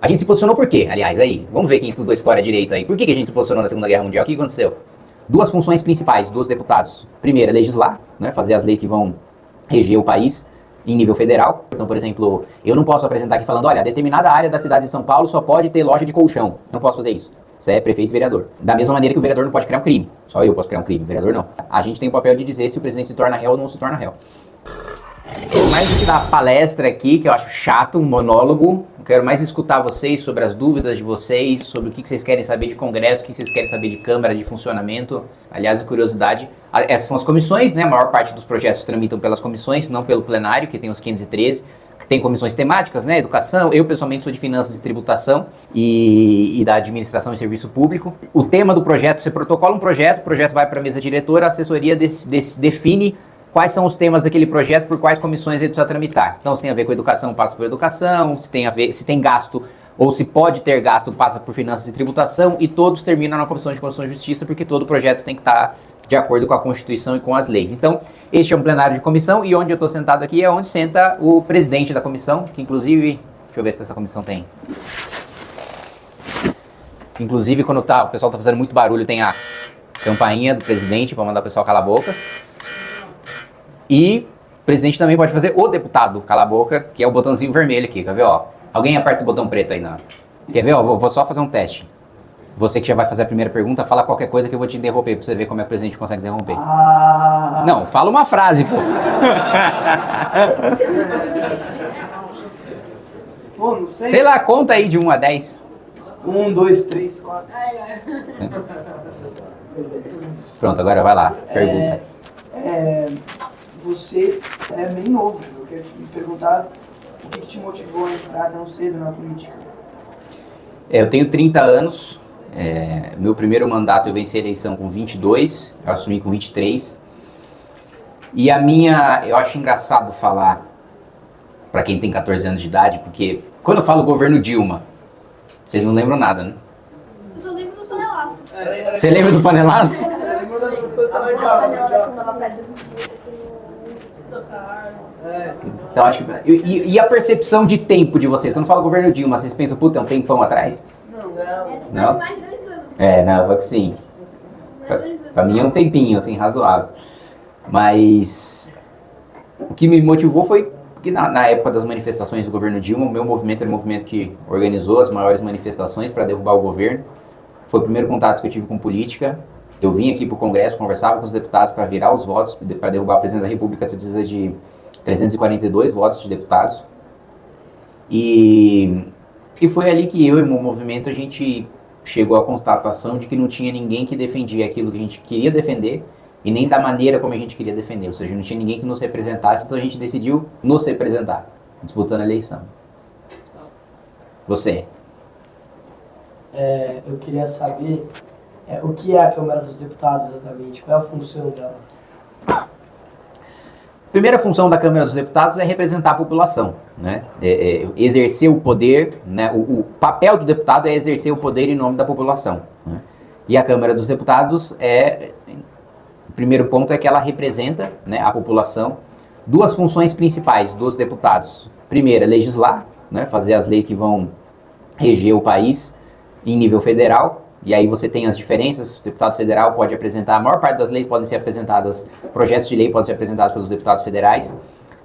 A gente se posicionou por quê? Aliás, aí, vamos ver quem estudou história direito aí. Por que a gente se posicionou na Segunda Guerra Mundial? O que aconteceu? Duas funções principais dos deputados. Primeira, legislar, né, fazer as leis que vão reger o país em nível federal. Então, por exemplo, eu não posso apresentar aqui falando, olha, determinada área da cidade de São Paulo só pode ter loja de colchão. Eu não posso fazer isso. Isso é prefeito e vereador. Da mesma maneira que o vereador não pode criar um crime. Só eu posso criar um crime, o vereador não. A gente tem o papel de dizer se o presidente se torna réu ou não se torna réu. Mais do que dar palestra aqui, que eu acho chato, um monólogo, eu quero mais escutar vocês sobre as dúvidas de vocês, sobre o que vocês querem saber de Congresso, o que vocês querem saber de Câmara, de funcionamento. Aliás, a curiosidade, essas são as comissões, né? A maior parte dos projetos tramitam pelas comissões, não pelo plenário, que tem os 513, que tem comissões temáticas, né? Educação, eu pessoalmente sou de Finanças e Tributação e da Administração e Serviço Público. O tema do projeto, você protocola um projeto, o projeto vai para a mesa diretora, a assessoria define quais são os temas daquele projeto, por quais comissões ele precisa tramitar. Então, se tem a ver com educação, passa por educação, se tem gasto ou se pode ter gasto, passa por finanças e tributação, e todos terminam na Comissão de Constituição e Justiça, porque todo projeto tem que estar de acordo com a Constituição e com as leis. Então, este é um plenário de comissão, e onde eu estou sentado aqui é onde senta o presidente da comissão, que inclusive, deixa eu ver se essa comissão tem. Inclusive, quando o pessoal está fazendo muito barulho, tem a campainha do presidente para mandar o pessoal calar a boca. E o presidente também pode fazer o deputado calar a boca, que é o botãozinho vermelho aqui, quer ver, ó? Alguém aperta o botão preto aí, não. Quer ver, ó? Vou só fazer um teste. Você que já vai fazer a primeira pergunta, fala qualquer coisa que eu vou te interromper, pra você ver como é que o presidente consegue interromper. Não, fala uma frase, pô. Pô, não sei. Sei lá, conta aí de 1 a 10. 1, 2, 3, 4. Pronto, agora vai lá, pergunta. Você é bem novo, eu quero te perguntar o que te motivou a entrar tão cedo na política? Eu tenho 30 anos, meu primeiro mandato eu venci a eleição com 22, eu assumi com 23. E eu acho engraçado falar, para quem tem 14 anos de idade, porque quando eu falo governo Dilma, vocês não lembram nada, né? Eu só lembro dos panelaços. Você lembra do panelaço? Então acho que. E a percepção de tempo de vocês? Quando fala governo Dilma, vocês pensam, puta, é um tempão atrás? Não. Mais de 2 anos. Não, eu falo que sim. Pra mim é um tempinho, assim, razoável. Mas o que me motivou foi que na época das manifestações do governo Dilma, o meu movimento era um movimento que organizou as maiores manifestações para derrubar o governo. Foi o primeiro contato que eu tive com política. Eu vim aqui para o Congresso, conversava com os deputados para virar os votos. Para derrubar o presidente da República, você precisa de 342 votos de deputados. E foi ali que eu e o meu movimento, a gente chegou à constatação de que não tinha ninguém que defendia aquilo que a gente queria defender e nem da maneira como a gente queria defender. Ou seja, não tinha ninguém que nos representasse, então a gente decidiu nos representar, disputando a eleição. Você? Eu queria saber o que é a Câmara dos Deputados exatamente, qual é a função dela? A primeira função da Câmara dos Deputados é representar a população, né? Exercer o poder, né? O papel do deputado é exercer o poder em nome da população, né? E a Câmara dos Deputados o primeiro ponto é que ela representa, né, a população. Duas funções principais dos deputados. Primeira, legislar, né? Fazer as leis que vão reger o país em nível federal. E aí você tem as diferenças, o deputado federal pode apresentar, a maior parte das leis podem ser apresentadas, projetos de lei podem ser apresentados pelos deputados federais.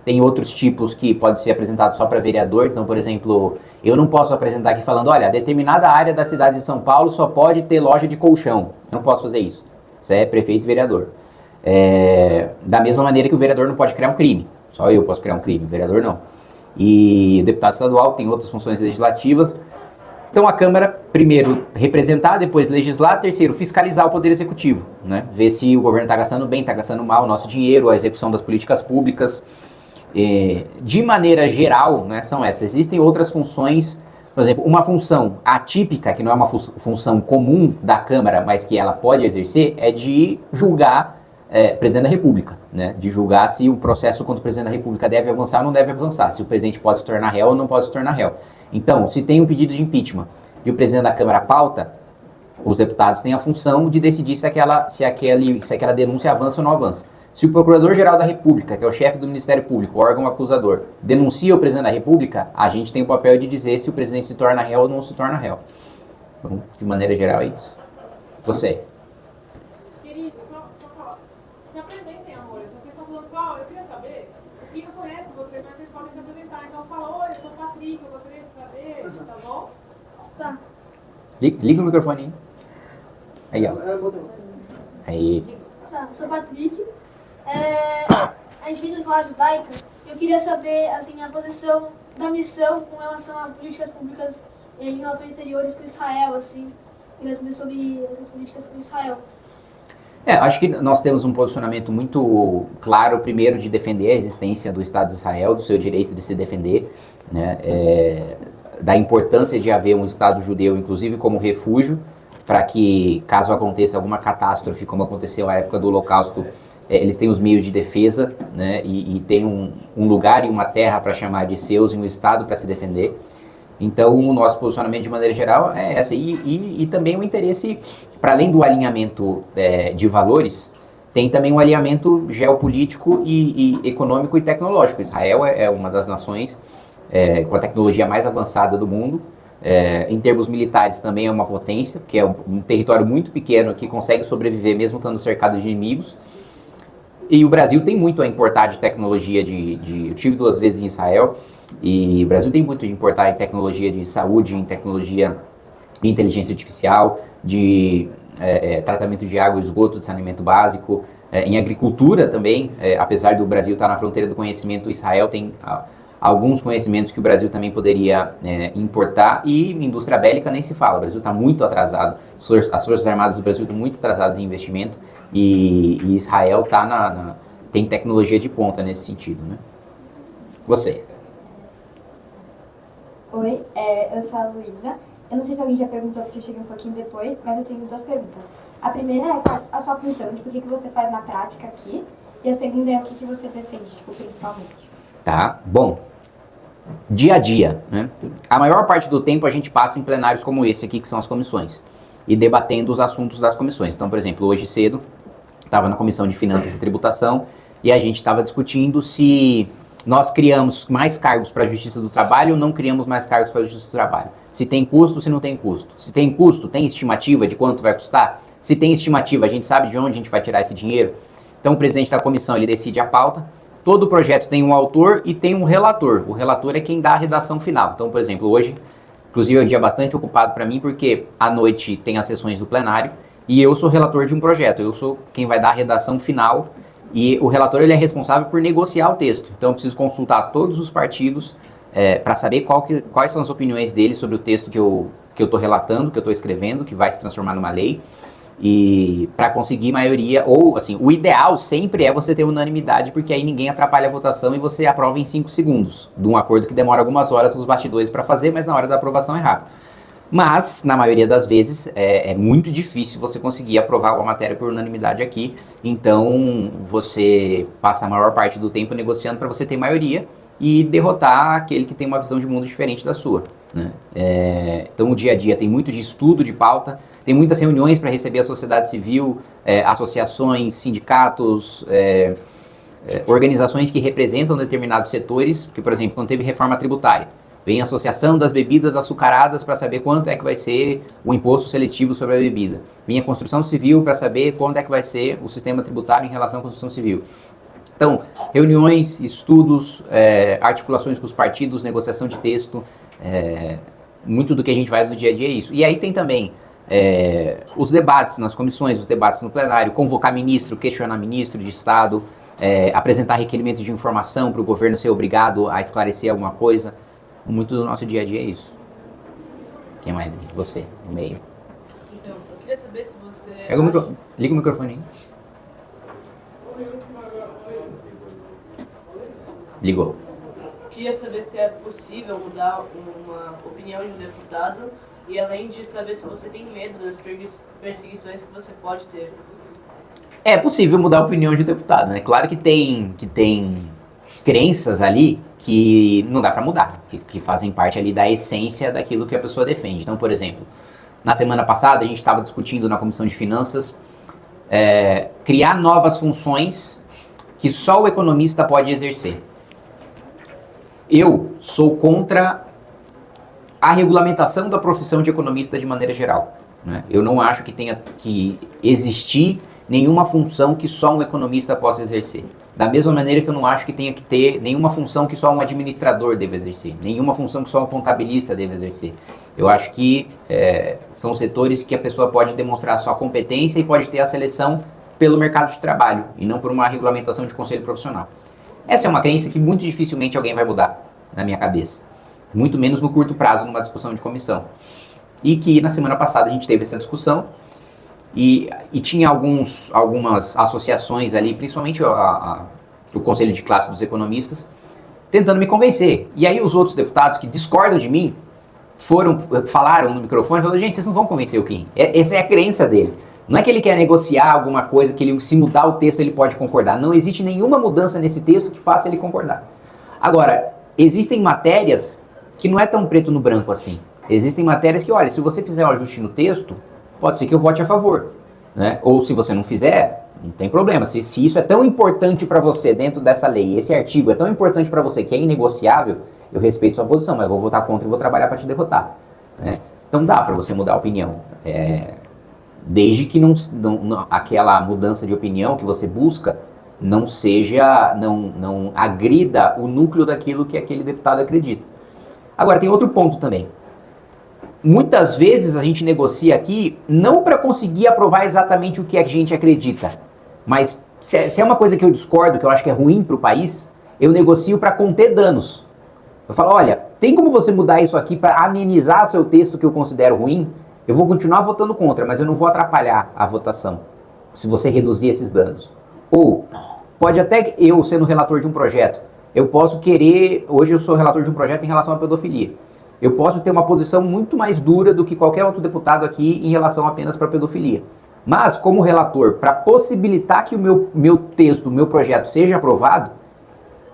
Tem outros tipos que podem ser apresentados só para vereador, então, por exemplo, eu não posso apresentar aqui falando, olha, determinada área da cidade de São Paulo só pode ter loja de colchão. Eu não posso fazer isso. Isso é prefeito e vereador. Da mesma maneira que o vereador não pode criar um crime. Só eu posso criar um crime, o vereador não. E o deputado estadual tem outras funções legislativas. Então a Câmara, primeiro, representar, depois legislar, terceiro, fiscalizar o Poder Executivo, né? Ver se o governo está gastando bem, está gastando mal o nosso dinheiro, a execução das políticas públicas. De maneira geral, né, são essas. Existem outras funções, por exemplo, uma função atípica, que não é uma função comum da Câmara, mas que ela pode exercer, é de julgar presidente da República, né? De julgar se o processo contra o presidente da República deve avançar ou não deve avançar, se o presidente pode se tornar réu ou não pode se tornar réu. Então, se tem um pedido de impeachment e o presidente da Câmara pauta, os deputados têm a função de decidir se aquela denúncia avança ou não avança. Se o Procurador-Geral da República, que é o chefe do Ministério Público, o órgão acusador, denuncia o presidente da República, a gente tem o papel de dizer se o presidente se torna réu ou não se torna réu. Então, de maneira geral, é isso. Você. Querido, só falar. Se apresentem, amores. Vocês estão falando só, eu queria saber. O que não conhece vocês, mas vocês podem se apresentar. Então fala, oi, eu sou Patrick, eu gostaria de saber, tá bom? Tá. Liga o microfone aí. Aí, ó. Aí. Tá, eu sou Patrick. A gente vem da escola judaica. Eu queria saber, assim, a posição da missão com relação a políticas públicas em relações exteriores com Israel, assim. Queria saber sobre as políticas com Israel. Acho que nós temos um posicionamento muito claro, primeiro, de defender a existência do Estado de Israel, do seu direito de se defender, né, da importância de haver um Estado judeu, inclusive como refúgio, para que, caso aconteça alguma catástrofe, como aconteceu na época do Holocausto, eles têm os meios de defesa, né, e têm um lugar e uma terra para chamar de seus e um Estado para se defender. Então, o nosso posicionamento, de maneira geral, é essa. E também o interesse, para além do alinhamento de valores, tem também um alinhamento geopolítico e econômico e tecnológico. Israel é uma das nações com a tecnologia mais avançada do mundo. Em termos militares, também é uma potência, que é um território muito pequeno que consegue sobreviver mesmo estando cercado de inimigos. E o Brasil tem muito a importar de tecnologia eu tive 2 vezes em Israel, e o Brasil tem muito de importar em tecnologia de saúde, em tecnologia de inteligência artificial, de tratamento de água e esgoto, de saneamento básico, em agricultura também, apesar do Brasil estar na fronteira do conhecimento, Israel tem alguns conhecimentos que o Brasil também poderia importar, e indústria bélica nem se fala, o Brasil está muito atrasado, as Forças Armadas do Brasil estão muito atrasadas em investimento, e Israel tem tecnologia de ponta nesse sentido, né? Você. Oi, eu sou a Luísa. Eu não sei se alguém já perguntou porque eu cheguei um pouquinho depois, mas eu tenho 2 perguntas. A primeira é a sua função, tipo, o que você faz na prática aqui, e a segunda é o que você defende, tipo, principalmente. Tá, bom. Dia a dia, né? A maior parte do tempo a gente passa em plenários como esse aqui, que são as comissões, e debatendo os assuntos das comissões. Então, por exemplo, hoje cedo, estava na Comissão de Finanças e Tributação, e a gente estava discutindo se nós criamos mais cargos para a Justiça do Trabalho ou não criamos mais cargos para a Justiça do Trabalho. Se tem custo, se não tem custo. Se tem custo, tem estimativa de quanto vai custar? Se tem estimativa, a gente sabe de onde a gente vai tirar esse dinheiro? Então o presidente da comissão, ele decide a pauta. Todo projeto tem um autor e tem um relator. O relator é quem dá a redação final. Então, por exemplo, hoje, inclusive é um dia bastante ocupado para mim, porque à noite tem as sessões do plenário e eu sou relator de um projeto. Eu sou quem vai dar a redação final. E o relator, ele é responsável por negociar o texto. Então eu preciso consultar todos os partidos para saber quais são as opiniões deles sobre o texto que eu estou relatando, que eu estou escrevendo, que vai se transformar numa lei. E para conseguir maioria, ou assim, o ideal sempre é você ter unanimidade, porque aí ninguém atrapalha a votação e você aprova em 5 segundos, de um acordo que demora algumas horas nos bastidores para fazer, mas na hora da aprovação é rápido. Mas, na maioria das vezes, é muito difícil você conseguir aprovar uma matéria por unanimidade aqui. Então, você passa a maior parte do tempo negociando para você ter maioria e derrotar aquele que tem uma visão de mundo diferente da sua, né? Então, o dia a dia tem muito de estudo de pauta, tem muitas reuniões para receber a sociedade civil, associações, sindicatos, organizações que representam determinados setores, porque, por exemplo, quando teve reforma tributária, vem a Associação das Bebidas Açucaradas para saber quanto é que vai ser o imposto seletivo sobre a bebida. Vem a Construção Civil para saber quanto é que vai ser o sistema tributário em relação à construção civil. Então, reuniões, estudos, articulações com os partidos, negociação de texto, muito do que a gente faz no dia a dia é isso. E aí tem também os debates nas comissões, os debates no plenário, convocar ministro, questionar ministro de Estado, apresentar requerimentos de informação para o governo ser obrigado a esclarecer alguma coisa. Muito do nosso dia a dia é isso. Quem mais? Você, no meio. Então, eu queria saber se você... Liga o microfone aí. Ligou. Eu queria saber se é possível mudar uma opinião de um deputado e além de saber se você tem medo das perseguições que você pode ter. É possível mudar a opinião de um deputado, né? Claro que tem crenças ali que não dá para mudar, que fazem parte ali da essência daquilo que a pessoa defende. Então, por exemplo, na semana passada a gente estava discutindo na Comissão de Finanças criar novas funções que só o economista pode exercer. Eu sou contra a regulamentação da profissão de economista de maneira geral, né? Eu não acho que tenha que existir nenhuma função que só um economista possa exercer. Da mesma maneira que eu não acho que tenha que ter nenhuma função que só um administrador deve exercer, nenhuma função que só um contabilista deve exercer. Eu acho que são setores que a pessoa pode demonstrar sua competência e pode ter a seleção pelo mercado de trabalho e não por uma regulamentação de conselho profissional. Essa é uma crença que muito dificilmente alguém vai mudar na minha cabeça. Muito menos no curto prazo, numa discussão de comissão. E que na semana passada a gente teve essa discussão e tinha algumas associações ali, principalmente o Conselho de Classe dos Economistas, tentando me convencer. E aí os outros deputados que discordam de mim falaram no microfone e falaram, gente, vocês não vão convencer o Kim. Essa é a crença dele. Não é que ele quer negociar alguma coisa, que ele, se mudar o texto ele pode concordar. Não existe nenhuma mudança nesse texto que faça ele concordar. Agora, existem matérias que não é tão preto no branco assim. Existem matérias que, olha, se você fizer um ajuste no texto, pode ser que eu vote a favor, né? Ou se você não fizer, não tem problema. Se isso é tão importante para você dentro dessa lei, esse artigo é tão importante para você que é inegociável, eu respeito sua posição, mas eu vou votar contra e vou trabalhar para te derrotar, né? Então dá para você mudar a opinião. Desde que aquela mudança de opinião que você busca não agrida o núcleo daquilo que aquele deputado acredita. Agora, tem outro ponto também. Muitas vezes a gente negocia aqui não para conseguir aprovar exatamente o que a gente acredita, mas se é uma coisa que eu discordo, que eu acho que é ruim para o país, eu negocio para conter danos. Eu falo, olha, tem como você mudar isso aqui para amenizar seu texto que eu considero ruim? Eu vou continuar votando contra, mas eu não vou atrapalhar a votação, se você reduzir esses danos. Ou, pode até eu, sendo relator de um projeto, eu posso querer, hoje eu sou relator de um projeto em relação à pedofilia, eu posso ter uma posição muito mais dura do que qualquer outro deputado aqui em relação apenas para pedofilia. Mas, como relator, para possibilitar que o meu texto, o meu projeto seja aprovado,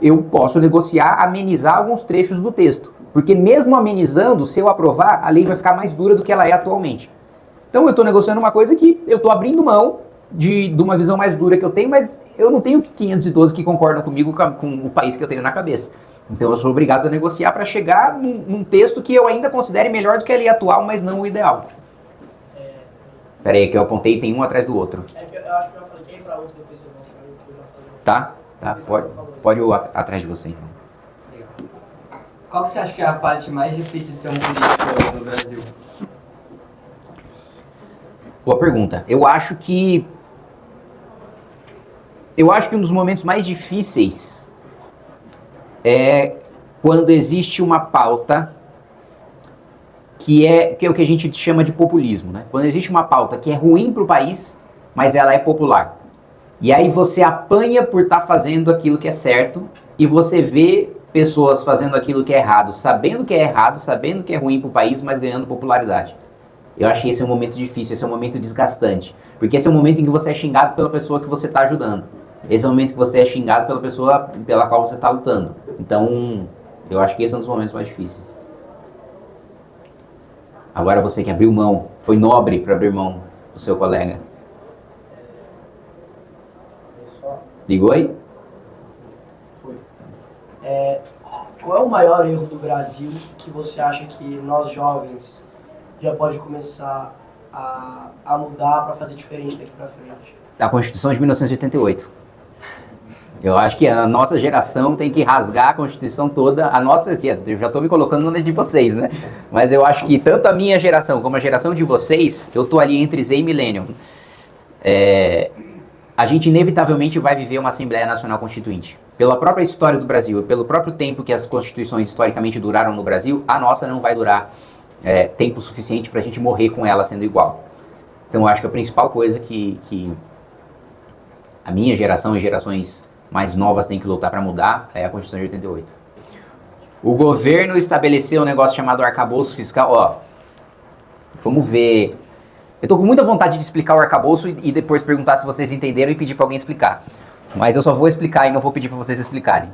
eu posso negociar, amenizar alguns trechos do texto. Porque mesmo amenizando, se eu aprovar, a lei vai ficar mais dura do que ela é atualmente. Então eu estou negociando uma coisa que eu estou abrindo mão de uma visão mais dura que eu tenho, mas eu não tenho 512 que concordam comigo com o país que eu tenho na cabeça. Então eu sou obrigado a negociar para chegar num texto que eu ainda considere melhor do que a lei atual, mas não o ideal. Espera aí, que eu apontei, tem um atrás do outro. Eu acho que eu já falei que para outro depois eu vou Tá, pode eu atrás de você então. Qual que você acha que é a parte mais difícil de ser um político no Brasil? Boa pergunta. Eu acho que um dos momentos mais difíceis é quando existe uma pauta que é o que a gente chama de populismo, né? Quando existe uma pauta que é ruim para o país, mas ela é popular. E aí você apanha por estar fazendo aquilo que é certo e você vê pessoas fazendo aquilo que é errado, sabendo que é ruim para o país, mas ganhando popularidade. Eu acho que esse é um momento difícil, esse é um momento desgastante. Porque esse é o momento em que você é xingado pela pessoa que você está ajudando. Esse é o momento que você é xingado pela pessoa pela qual você está lutando. Então, eu acho que esse é um dos momentos mais difíceis. Agora você que abriu mão, foi nobre para abrir mão do seu colega. Ligou aí? Qual é o maior erro do Brasil que você acha que nós jovens já pode começar a mudar para fazer diferente daqui para frente? A Constituição de 1988. Eu acho que a nossa geração tem que rasgar a Constituição toda. A nossa, eu já estou me colocando na de vocês, né? Mas eu acho que tanto a minha geração como a geração de vocês, eu estou ali entre Z e Millennium. A gente inevitavelmente vai viver uma Assembleia Nacional Constituinte. Pela própria história do Brasil, pelo próprio tempo que as constituições historicamente duraram no Brasil, a nossa não vai durar tempo suficiente para a gente morrer com ela sendo igual. Então eu acho que a principal coisa que a minha geração e gerações mais novas têm que lutar para mudar é a Constituição de 88. O governo estabeleceu um negócio chamado arcabouço fiscal. Vamos ver. Eu tô com muita vontade de explicar o arcabouço e depois perguntar se vocês entenderam e pedir para alguém explicar. Mas eu só vou explicar e não vou pedir para vocês explicarem.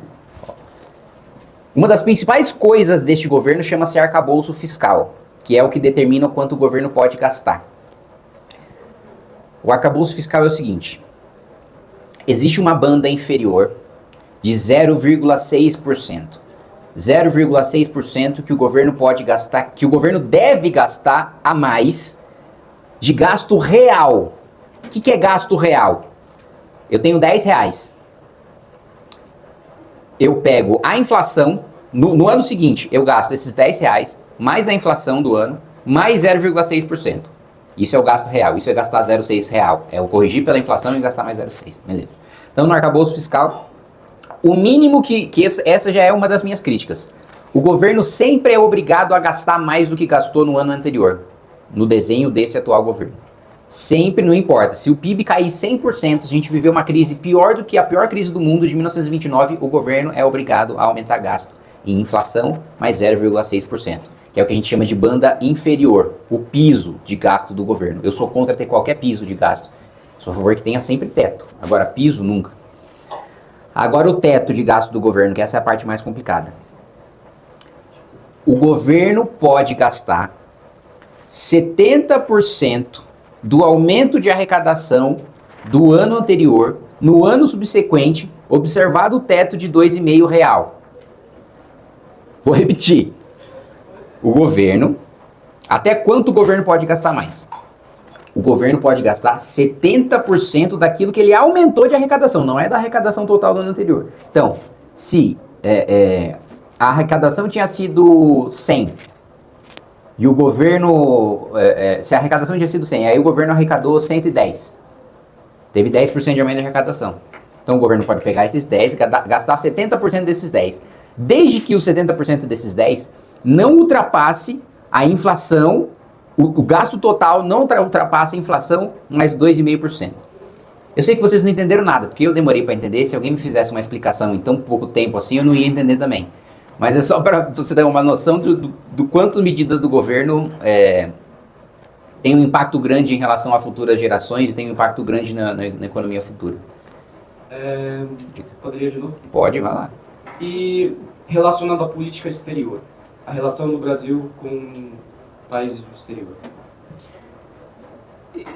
Uma das principais coisas deste governo chama-se arcabouço fiscal, que é o que determina o quanto o governo pode gastar. O arcabouço fiscal é o seguinte: existe uma banda inferior de 0,6%. 0,6% que o governo pode gastar, que o governo deve gastar a mais de gasto real. O que é gasto real? Eu tenho 10 reais. Eu pego a inflação, no ano seguinte eu gasto esses 10 reais, mais a inflação do ano, mais 0,6%. Isso é o gasto real, isso é gastar 0,6 real. É o corrigir pela inflação e gastar mais 0,6, beleza. Então no arcabouço fiscal, o mínimo essa já é uma das minhas críticas. O governo sempre é obrigado a gastar mais do que gastou no ano anterior, no desenho desse atual governo. Sempre, não importa. Se o PIB cair 100%, a gente viveu uma crise pior do que a pior crise do mundo de 1929, o governo é obrigado a aumentar gasto em inflação mais 0,6%, que é o que a gente chama de banda inferior, o piso de gasto do governo. Eu sou contra ter qualquer piso de gasto. Sou a favor que tenha sempre teto. Agora, piso, nunca. Agora, o teto de gasto do governo, que essa é a parte mais complicada. O governo pode gastar 70% do aumento de arrecadação do ano anterior, no ano subsequente, observado o teto de 2,5 real. Vou repetir. O governo, até quanto o governo pode gastar mais? O governo pode gastar 70% daquilo que ele aumentou de arrecadação, não é da arrecadação total do ano anterior. Então, se a arrecadação tinha sido 100, e o governo, se a arrecadação tinha sido 100, aí o governo arrecadou 110. Teve 10% de aumento de arrecadação. Então o governo pode pegar esses 10 e gastar 70% desses 10. Desde que os 70% desses 10 não ultrapasse a inflação, o gasto total não ultrapasse a inflação mais 2,5%. Eu sei que vocês não entenderam nada, porque eu demorei para entender. Se alguém me fizesse uma explicação em tão pouco tempo assim, eu não ia entender também. Mas é só para você ter uma noção do quanto medidas do governo têm um impacto grande em relação a futuras gerações e tem um impacto grande na economia futura. Poderia de novo? Pode, vai lá. E relacionado à política exterior, a relação do Brasil com países do exterior.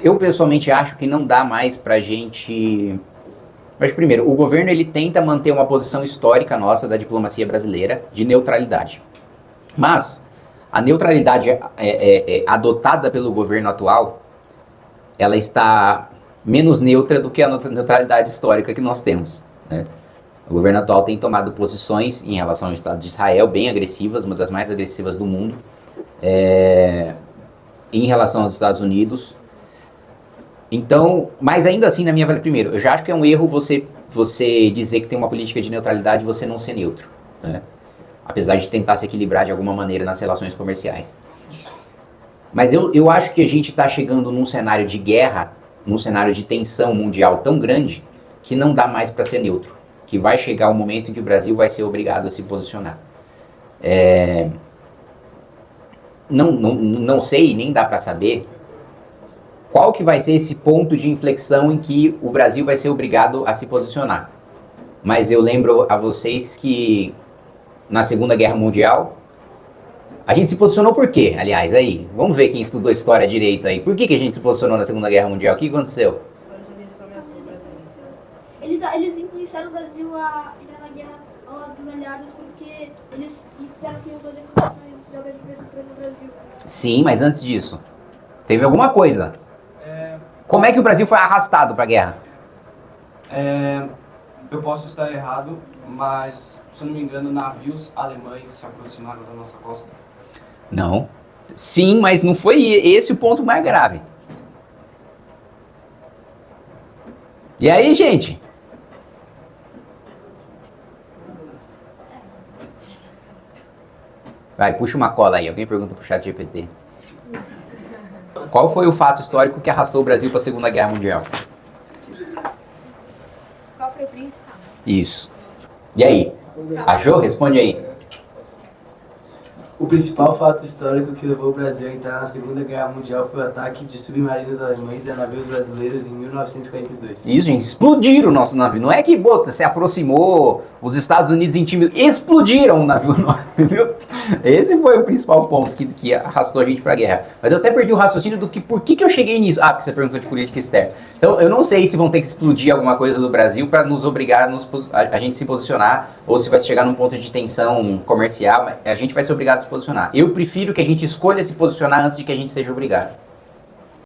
Eu pessoalmente acho que não dá mais pra gente... Mas primeiro, o governo ele tenta manter uma posição histórica nossa da diplomacia brasileira de neutralidade. Mas a neutralidade adotada pelo governo atual, ela está menos neutra do que a neutralidade histórica que nós temos, né? O governo atual tem tomado posições em relação ao Estado de Israel bem agressivas, uma das mais agressivas do mundo, em relação aos Estados Unidos. Então, mas ainda assim, na minha avaliação, primeiro, eu já acho que é um erro você dizer que tem uma política de neutralidade e você não ser neutro, né? Apesar de tentar se equilibrar de alguma maneira nas relações comerciais. Mas eu acho que a gente está chegando num cenário de guerra, num cenário de tensão mundial tão grande, que não dá mais para ser neutro. Que vai chegar um momento em que o Brasil vai ser obrigado a se posicionar. Não sei, nem dá para saber qual que vai ser esse ponto de inflexão em que o Brasil vai ser obrigado a se posicionar. Mas eu lembro a vocês que na Segunda Guerra Mundial, a gente se posicionou por quê? Aliás, aí, vamos ver quem estudou história direito aí. Por que a gente se posicionou na Segunda Guerra Mundial? O que aconteceu? Eles influenciaram o Brasil a entrar na guerra ao lado dos aliados porque eles disseram que iam fazer condições de obra no Brasil. Sim, mas antes disso, teve alguma coisa. Como é que o Brasil foi arrastado para a guerra? Eu posso estar errado, mas, se eu não me engano, navios alemães se aproximaram da nossa costa. Não. Sim, mas não foi esse o ponto mais grave. E aí, gente? Vai, puxa uma cola aí. Alguém pergunta pro chat GPT. Qual foi o fato histórico que arrastou o Brasil para a Segunda Guerra Mundial? Qual foi o principal? Isso. E aí? Achou? Responde aí. O principal fato histórico que levou o Brasil a entrar na Segunda Guerra Mundial foi o ataque de submarinos alemães a navios brasileiros em 1942. Isso, gente, explodiram o nosso navio. Não é que, se aproximou, os Estados Unidos explodiram o navio nosso, entendeu? Esse foi o principal ponto que arrastou a gente pra guerra. Mas eu até perdi o raciocínio do que, por que eu cheguei nisso? Ah, porque você perguntou de política externa. Então, eu não sei se vão ter que explodir alguma coisa do Brasil para nos obrigar a gente se posicionar, ou se vai chegar num ponto de tensão comercial, mas a gente vai ser obrigado a se posicionar. Eu prefiro que a gente escolha se posicionar antes de que a gente seja obrigado.